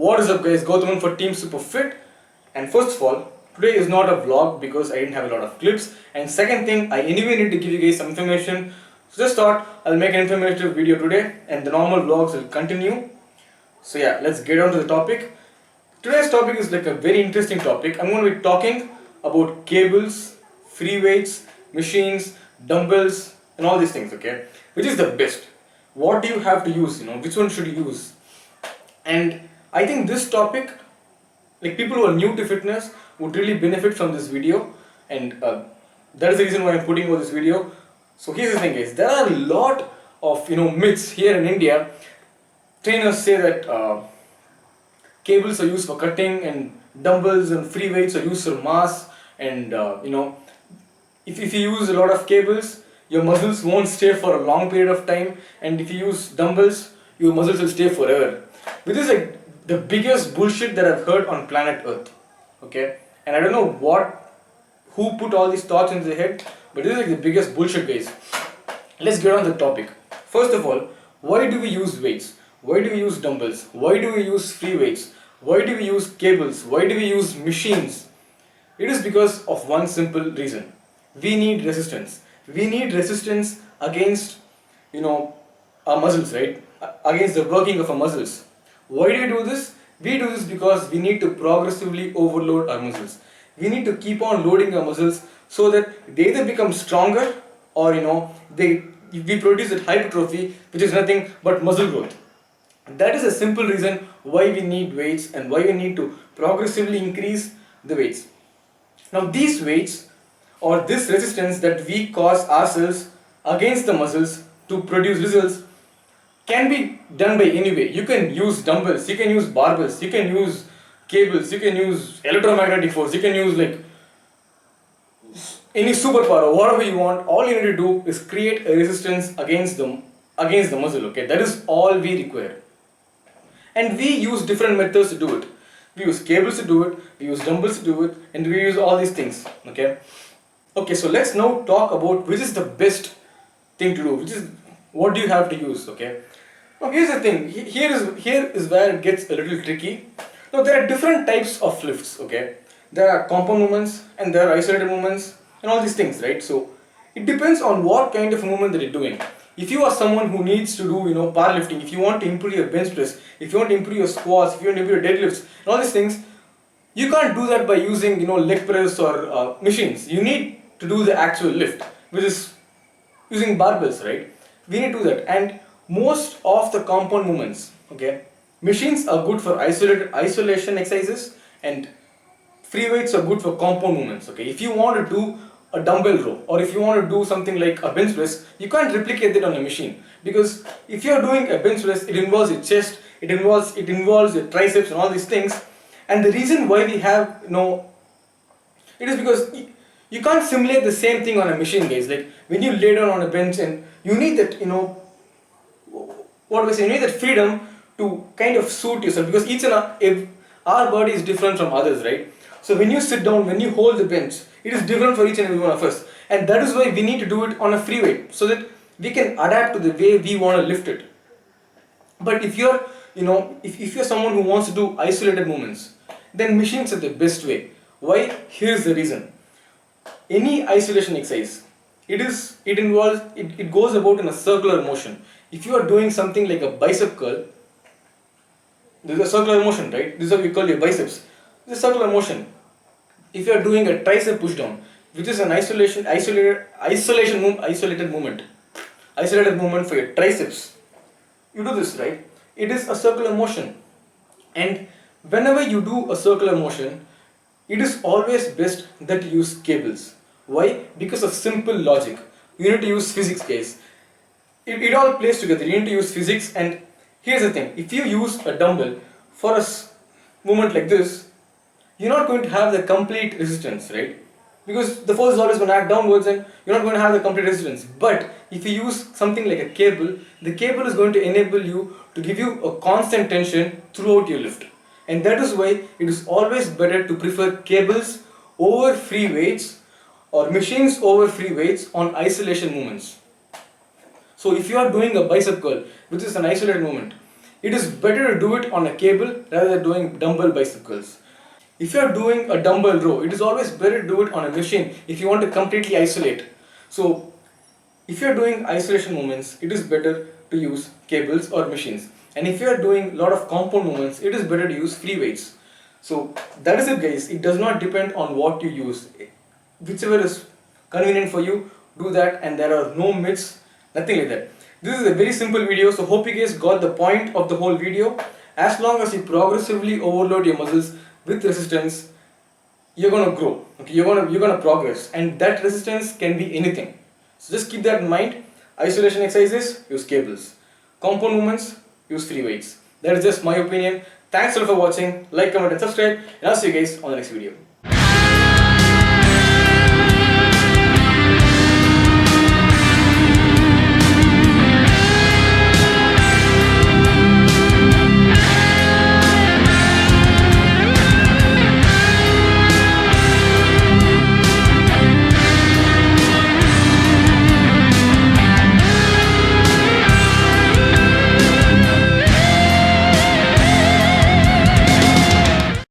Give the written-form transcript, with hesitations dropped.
What is up guys, Gautam for Team Superfit. And first of all, today is not a vlog because I didn't have a lot of clips. And second thing, I anyway need to give you guys some information. So just thought I'll make an informative video today and the normal vlogs will continue. So yeah, let's get on to the topic. Today's topic is like a very interesting topic. I'm going to be talking about cables, free weights, machines, dumbbells and all these things, okay? Which is the best? What do you have to use, which one should you use? And I think this topic, like people who are new to fitness would really benefit from this video, and that is the reason why I'm putting out this video. So here's the thing guys, there are a lot of myths here in India. Trainers say that cables are used for cutting and dumbbells and free weights are used for mass, and if you use a lot of cables, your muscles won't stay for a long period of time, and if you use dumbbells, your muscles will stay forever. Which is like the biggest bullshit that I've heard on planet Earth. Okay? And I don't know who put all these thoughts in their head, but this is like the biggest bullshit guys. Let's get on the topic. First of all, why do we use weights? Why do we use dumbbells? Why do we use free weights? Why do we use cables? Why do we use machines? It is because of one simple reason. We need resistance. We need resistance against, our muscles, right? Against the working of our muscles. Why do we do this? We do this because we need to progressively overload our muscles. We need to keep on loading our muscles so that they either become stronger or we produce that hypertrophy, which is nothing but muscle growth. That is a simple reason why we need weights and why we need to progressively increase the weights. Now these weights or this resistance that we cause ourselves against the muscles to produce results can be done by any way. You can use dumbbells, you can use barbells, you can use cables, you can use electromagnetic force, you can use like any superpower, whatever you want. All you need to do is create a resistance against the muscle, okay? That is all we require. And we use different methods to do it. We use cables to do it, we use dumbbells to do it, and we use all these things, okay? Okay, so let's now talk about which is the best thing to do, which is what do you have to use, okay? Now here's the thing, here is where it gets a little tricky. Now there are different types of lifts, okay? There are compound movements and there are isolated movements and all these things, right? So it depends on what kind of movement that you're doing. If you are someone who needs to do, powerlifting, if you want to improve your bench press, if you want to improve your squats, if you want to improve your deadlifts and all these things, you can't do that by using, leg press or machines. You need to do the actual lift, which is using barbells, right? We need to do that. And most of the compound movements, okay, machines are good for isolation exercises and free weights are good for compound movements, okay. If you want to do a dumbbell row or if you want to do something like a bench press, you can't replicate that on a machine, because if you're doing a bench press, it involves your chest, it involves your triceps and all these things. And the reason why we have, it is because you can't simulate the same thing on a machine, guys. Like when you lay down on a bench and you need that, you need that freedom to kind of suit yourself, because our body is different from others, right? So when you sit down, when you hold the bench, it is different for each and every one of us, and that is why we need to do it on a free weight so that we can adapt to the way we want to lift it. But if you're if you're someone who wants to do isolated movements, then machines are the best way. Why? Here's the reason. Any isolation exercise, it goes about in a circular motion. If you are doing something like a bicep curl, there is a circular motion, right? This is what we call your biceps. This is circular motion. If you are doing a tricep push down, which is an isolated movement for your triceps, you do this, right? It is a circular motion. And whenever you do a circular motion, it is always best that you use cables. Why? Because of simple logic. You need to use physics, guys. It all plays together. You need to use physics. And here's the thing, if you use a dumbbell for a movement like this, you're not going to have the complete resistance, right? Because the force is always going to act downwards and you're not going to have the complete resistance. But if you use something like a cable, the cable is going to enable you to give you a constant tension throughout your lift. And that is why it is always better to prefer cables over free weights or machines over free weights on isolation movements. So if you are doing a bicep curl, which is an isolated movement, it is better to do it on a cable rather than doing dumbbell bicep curls. If you are doing a dumbbell row, it is always better to do it on a machine if you want to completely isolate. So if you are doing isolation movements, it is better to use cables or machines. And if you are doing a lot of compound movements, it is better to use free weights. So that is it, guys. It does not depend on what you use. Whichever is convenient for you, do that, and there are no myths, nothing like that. This is a very simple video, so hope you guys got the point of the whole video. As long as you progressively overload your muscles with resistance, you're gonna grow. Okay, you're gonna progress, and that resistance can be anything. So just keep that in mind. Isolation exercises, use cables. Compound movements, use free weights. That is just my opinion. Thanks a lot for watching. Like, comment, and subscribe, and I'll see you guys on the next video.